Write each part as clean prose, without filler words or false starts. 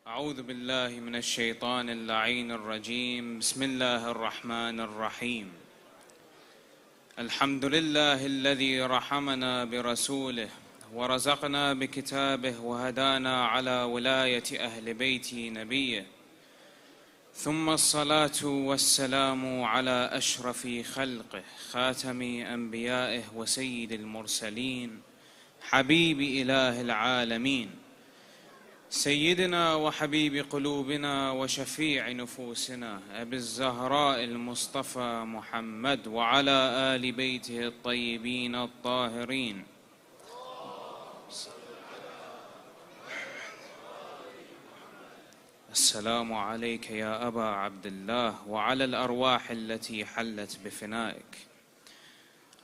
أعوذ بالله من الشيطان اللعين الرجيم. بسم الله الرحمن الرحيم. الحمد لله الذي رحمنا برسوله ورزقنا بكتابه وهدانا على ولاية أهل بيت نبيه، ثم الصلاة والسلام على أشرف خلقه خاتم أنبيائه وسيد المرسلين حبيب إله العالمين، سيدنا وحبيب قلوبنا وشفيع نفوسنا أبي الزهراء المصطفى محمد وعلى آل بيته الطيبين الطاهرين. السلام عليك يا أبا عبد الله وعلى الأرواح التي حلت بفنائك.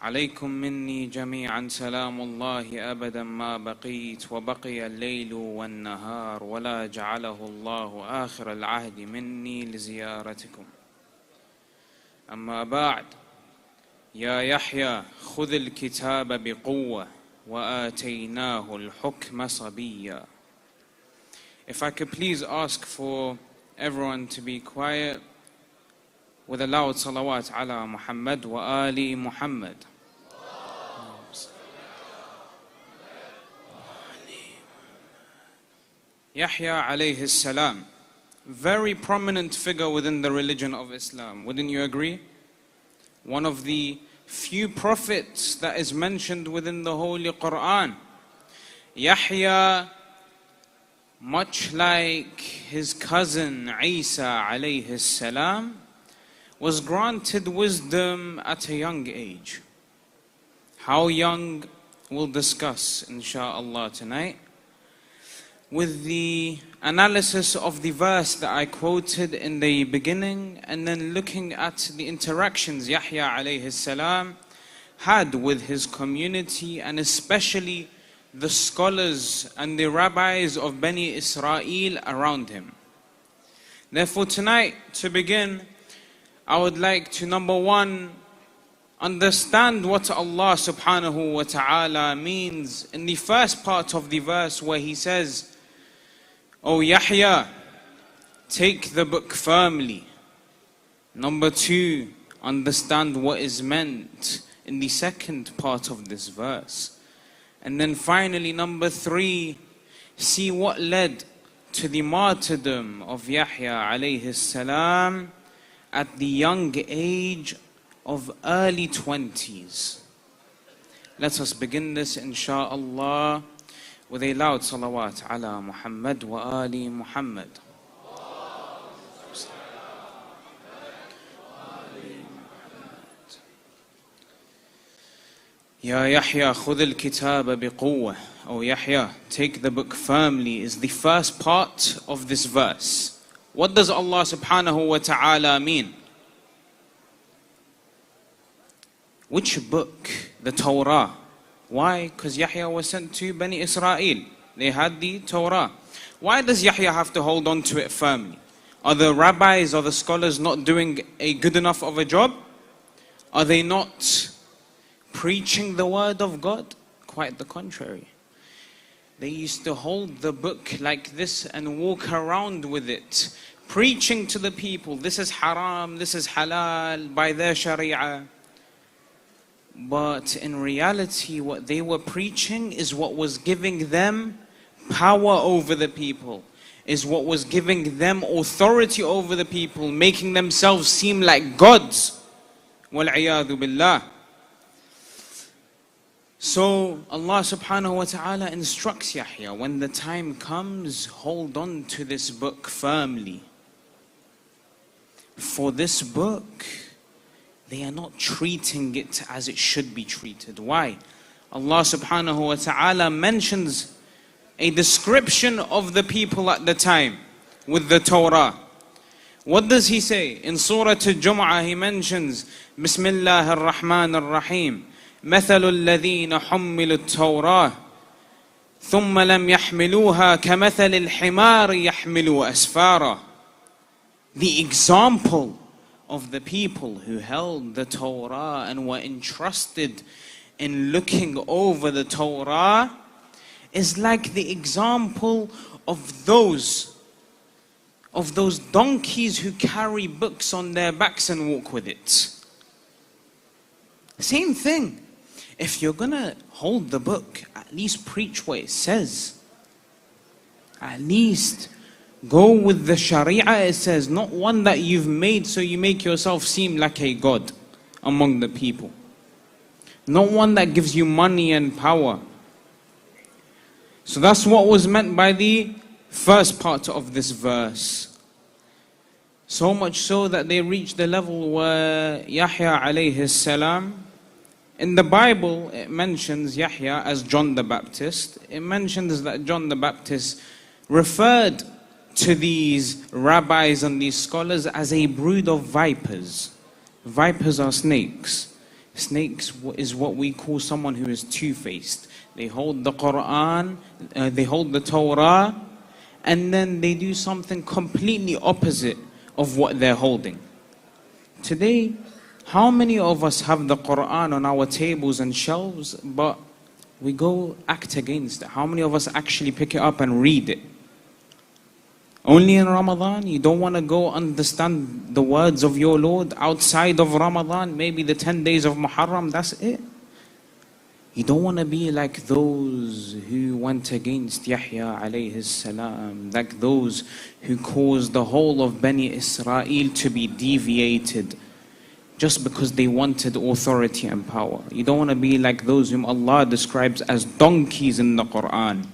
عليكم مني جميعا سلام الله أبدا ما بقيت وبقي الليل والنهار، ولا جعله الله آخر العهد مني لزيارتكم. أما بعد، يا يحيى خذ الكتاب بقوة وآتيناه الحكم صبيا. If I could please ask for everyone to be quiet with a loud salawat ala Muhammad wa ali Muhammad. Yahya alayhi salam, very prominent figure within the religion of Islam. Wouldn't you agree? One of the few prophets that is mentioned within the Holy Quran. Yahya, much like his cousin Isa alayhi salam, was granted wisdom at a young age. How young, we'll discuss insha'Allah tonight, with the analysis of the verse that I quoted in the beginning, and then looking at the interactions Yahya alayhi salam had with his community, and especially the scholars and the rabbis of Bani Israel around him. Therefore tonight, to begin, I would like to, number one, understand what Allah subhanahu wa ta'ala means in the first part of the verse where he says, "O Yahya, take the book firmly." Number two, understand what is meant in the second part of this verse. And then finally, number three, see what led to the martyrdom of Yahya alayhi salam at the young age of early 20s. Let us begin this insha'Allah with a loud salawat ala Muhammad wa ali Muhammad. Ya Yahya khudh al-kitaba biquwwah. Oh Yahya, take the book firmly is the first part of this verse. What does Allah subhanahu wa ta'ala mean? Which book? The Torah. Why? Because Yahya was sent to Bani Israel. They had the Torah. Why does Yahya have to hold on to it firmly? Are the rabbis or the scholars not doing a good enough of a job? Are they not preaching the word of God? Quite the contrary. They used to hold the book like this and walk around with it, preaching to the people, this is haram, this is halal, by their sharia. But in reality, what they were preaching is what was giving them power over the people, is what was giving them authority over the people, making themselves seem like gods. Wal-'iyadhu billah. So Allah subhanahu wa ta'ala instructs Yahya, when the time comes, hold on to this book firmly. For this book, they are not treating it as it should be treated. Why? Allah subhanahu wa ta'ala mentions a description of the people at the time with the Torah. What does he say? In Surah Al-Jum'ah he mentions, Bismillah ar-Rahman ar-Rahim, مثل الذين حملوا التوراة ثم لم يحملوها كمثل الحمار يحمل أسفارا. The example of the people who held the Torah and were entrusted in looking over the Torah is like the example of those of those donkeys who carry books on their backs and walk with it. Same thing. If you're gonna hold the book, at least preach what it says. At least go with the Sharia it says, not one that you've made so you make yourself seem like a god among the people. Not one that gives you money and power. So that's what was meant by the first part of this verse. So much so that they reached the level where Yahya alayhi salam, in the Bible it mentions Yahya as John the Baptist. It mentions that John the Baptist referred to these rabbis and these scholars as a brood of vipers. Vipers are snakes. Snakes is what we call someone who is two-faced. They hold the Quran, they hold the Torah, and then they do something completely opposite of what they're holding. Today, how many of us have the Quran on our tables and shelves, but we go act against it? How many of us actually pick it up and read it? Only in Ramadan? You don't want to go understand the words of your Lord outside of Ramadan? Maybe the 10 days of Muharram, that's it? You don't want to be like those who went against Yahya alayhi salam, like those who caused the whole of Bani Israel to be deviated just because they wanted authority and power. You don't want to be like those whom Allah describes as donkeys in the Quran.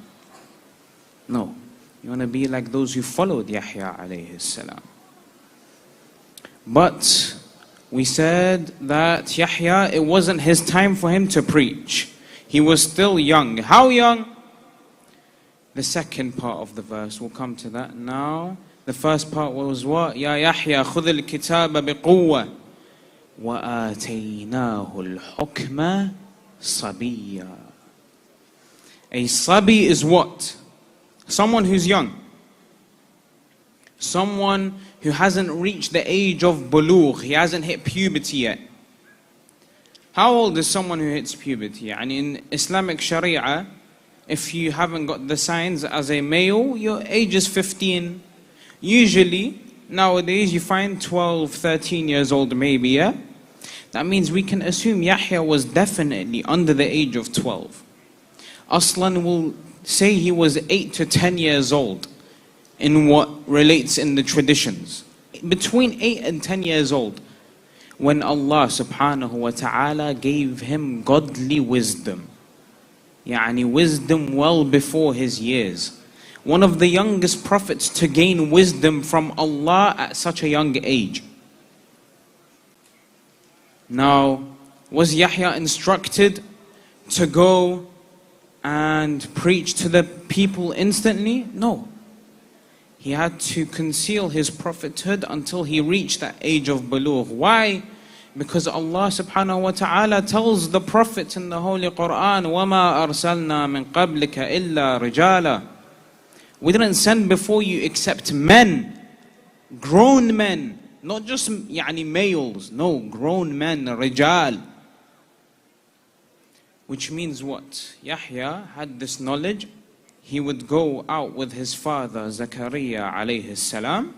No. You want to be like those who followed Yahya alayhi salam. But we said that Yahya, it wasn't his time for him to preach. He was still young. How young? The second part of the verse, we'll come to that now. The first part was what? Ya Yahya, khudh al-kitaba biquwwa wa ataynahu al-hukma sabiyya. A sabi is what? Someone who's young. Someone who hasn't reached the age of bulugh. He hasn't hit puberty yet. How old is someone who hits puberty? And in Islamic Sharia, if you haven't got the signs as a male, your age is 15. Usually, nowadays, you find 12, 13 years old maybe, yeah? That means we can assume Yahya was definitely under the age of 12. Aslan will say he was 8 to 10 years old in what relates in the traditions. Between 8 and 10 years old, when Allah subhanahu wa ta'ala gave him godly wisdom. Yani wisdom well before his years. One of the youngest prophets to gain wisdom from Allah at such a young age. Now, was Yahya instructed to go and preach to the people instantly? No. He had to conceal his prophethood until he reached that age of bulugh. Why? Because Allah subhanahu wa ta'ala tells the Prophet in the Holy Quran, وَمَا أَرْسَلْنَا مِن قَبْلِكَ إِلَّا رِجَالًا. We didn't send before you except men, grown men, not just males, no, grown men, rijal. Which means what? Yahya had this knowledge. He would go out with his father, Zakaria alayhi salam,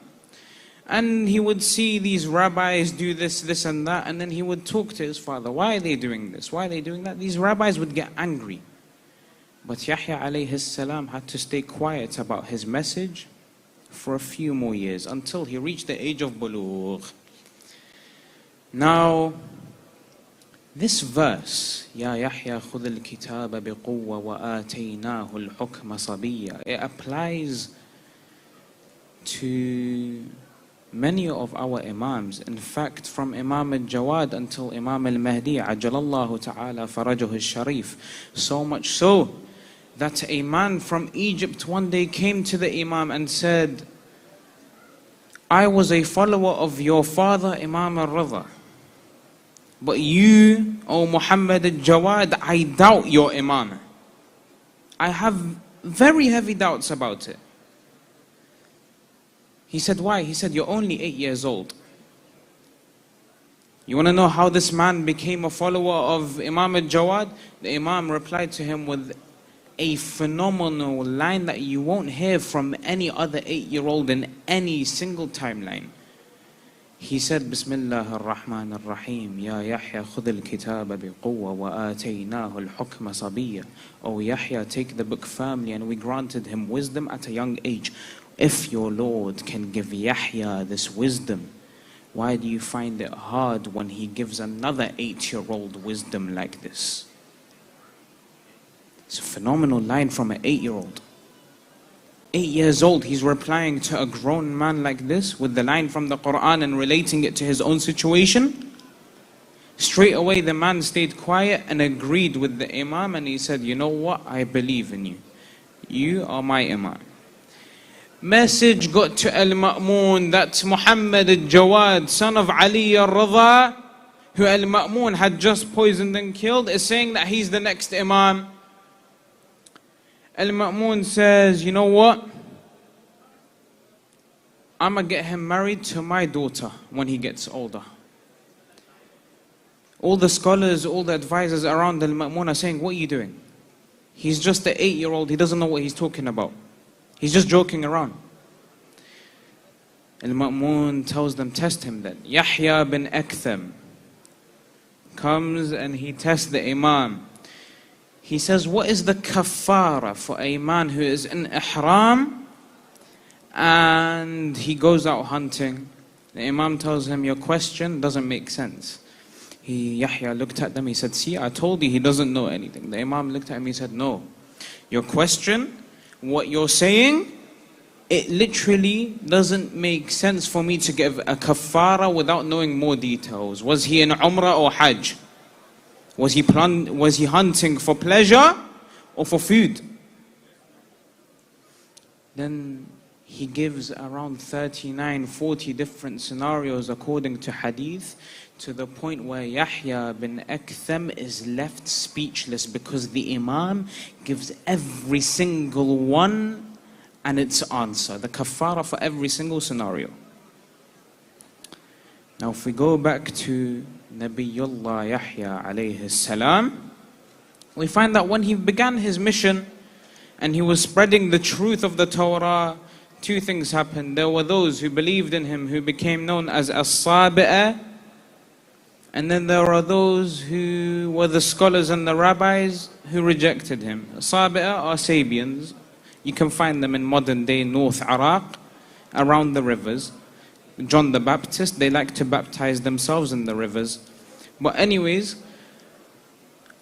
and he would see these rabbis do this, this and that, and then he would talk to his father. Why are they doing this? Why are they doing that? These rabbis would get angry. But Yahya alayhi salam had to stay quiet about his message for a few more years until he reached the age of bulugh. Now, this verse, Ya Yahya khudh al-kitaba biquwwa wa ataynahu al-hukma sabiyya, it applies to many of our imams. In fact, from Imam al-Jawad until Imam al-Mahdi, ajalallahu ta'ala farajahu al-sharif. So much so that a man from Egypt one day came to the Imam and said, I was a follower of your father, Imam al-Ridha. But you, O Muhammad al-Jawad, I doubt your imam. I have very heavy doubts about it. He said, why? He said, you're only 8 years old. You want to know how this man became a follower of Imam al-Jawad? The Imam replied to him with a phenomenal line that you won't hear from any other 8-year-old in any single timeline. He said, Bismillah ar-Rahman ar-Rahim, Ya Yahya khudh al-kitaba biquwwa wa ataynahu al-hukma sabiyya. O Yahya, take the book firmly, and we granted him wisdom at a young age. If your Lord can give Yahya this wisdom, why do you find it hard when he gives another 8-year-old wisdom like this? It's a phenomenal line from an 8-year-old. 8 years old, he's replying to a grown man like this with the line from the Quran and relating it to his own situation. Straight away the man stayed quiet and agreed with the Imam, and he said, you know what, I believe in you. You are my Imam. Message got to Al-Ma'mun that Muhammad al-Jawad, son of Ali al-Radha, who Al-Ma'mun had just poisoned and killed, is saying that he's the next Imam. Al-Ma'mun says, you know what? I'm going to get him married to my daughter when he gets older. All the scholars, all the advisors around Al-Ma'mun are saying, what are you doing? He's just an 8-year-old, he doesn't know what he's talking about. He's just joking around. Al-Ma'mun tells them, test him then. Yahya bin Aktham comes and he tests the Imam. He says, what is the kafara for a man who is in ihram and he goes out hunting? The Imam tells him, your question doesn't make sense. Yahya looked at them, he said, see, I told you he doesn't know anything. The Imam looked at him, he said, no. Your question, what you're saying, it literally doesn't make sense for me to give a kafara without knowing more details. Was he in Umrah or Hajj? Was he hunting for pleasure or for food? Then he gives around 39, 40 different scenarios according to hadith, to the point where Yahya bin Aktham is left speechless because the Imam gives every single one and its answer, the kafara for every single scenario. Now if we go back to Nabiyullah Yahya alayhi salam, we find that when he began his mission and he was spreading the truth of the Torah, two things happened. There were those who believed in him who became known as as-Sabi'a, and then there are those who were the scholars and the rabbis who rejected him. Sabi'a are Sabians. You can find them in modern day North Iraq, around the rivers. John the Baptist, they like to baptize themselves in the rivers. But anyways,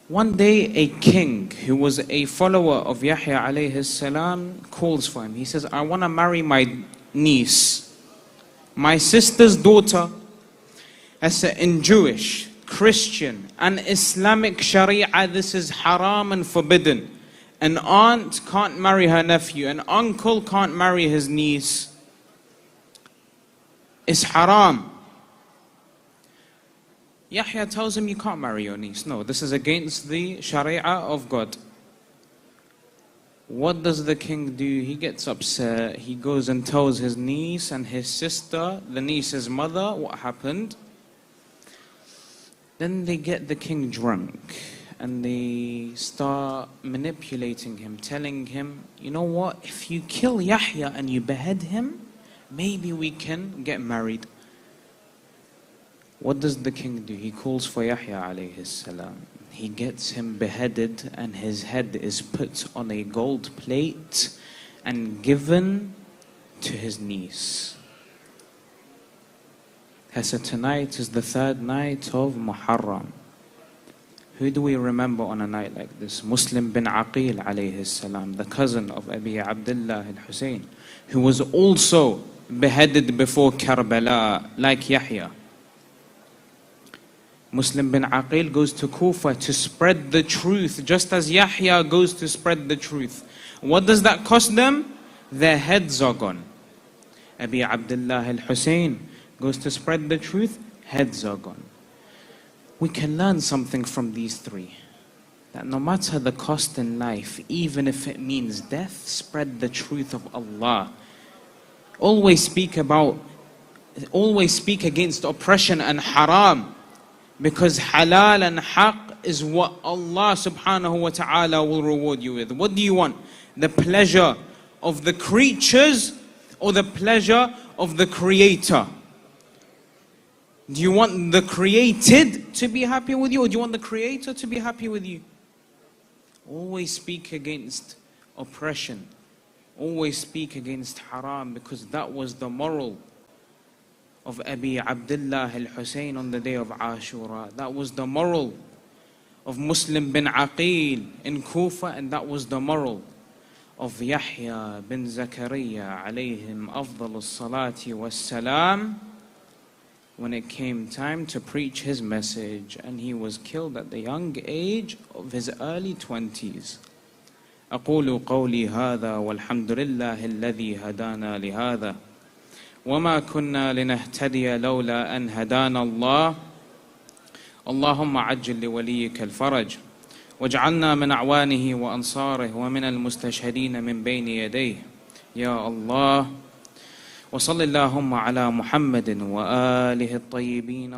one day a king who was a follower of Yahya alayhi salam calls for him. He says, I want to marry my niece, my sister's daughter. I said, in Jewish, Christian and Islamic Sharia, this is haram and forbidden. An aunt can't marry her nephew, an uncle can't marry his niece. It's haram. Yahya tells him, you can't marry your niece. No, this is against the Sharia of God. What does the king do? He gets upset. He goes and tells his niece and his sister, the niece's mother, what happened. Then they get the king drunk and they start manipulating him, telling him, you know what, if you kill Yahya and you behead him, maybe we can get married. What does the king do? He calls for Yahya alayhi salam. He gets him beheaded and his head is put on a gold plate and given to his niece. So tonight is the 3rd night of Muharram. Who do we remember on a night like this? Muslim bin Aqil alayhi salam, the cousin of Abi Abdullah al-Hussein, who was also beheaded before Karbala like Yahya. Muslim bin Aqil goes to Kufa to spread the truth, just as Yahya goes to spread the truth. What does that cost them? Their heads are gone. Abi Abdullah al-Hussein goes to spread the truth, heads are gone. We can learn something from these three. That no matter the cost in life, even if it means death, spread the truth of Allah. Always speak against oppression and haram. Because halal and haq is what Allah subhanahu wa ta'ala will reward you with. What do you want? The pleasure of the creatures or the pleasure of the Creator? Do you want the created to be happy with you, or do you want the Creator to be happy with you? Always speak against oppression. Always speak against haram, because that was the moral of Abi Abdullah al-Hussein on the day of Ashura. That was the moral of Muslim bin Aqil in Kufa, and that was the moral of Yahya bin Zakaria alayhim afdalus salati was salam, when it came time to preach his message, and he was killed at the young age of his early 20s. أقول قولي هذا والحمد لله الذي هدانا لهذا وما كنا لنهتدي لولا أن هدانا الله اللهم عجل لوليك الفرج واجعلنا من أعوانه وأنصاره ومن المستشهدين من بين يديه يا الله وصل اللهم على محمد وآله الطيبين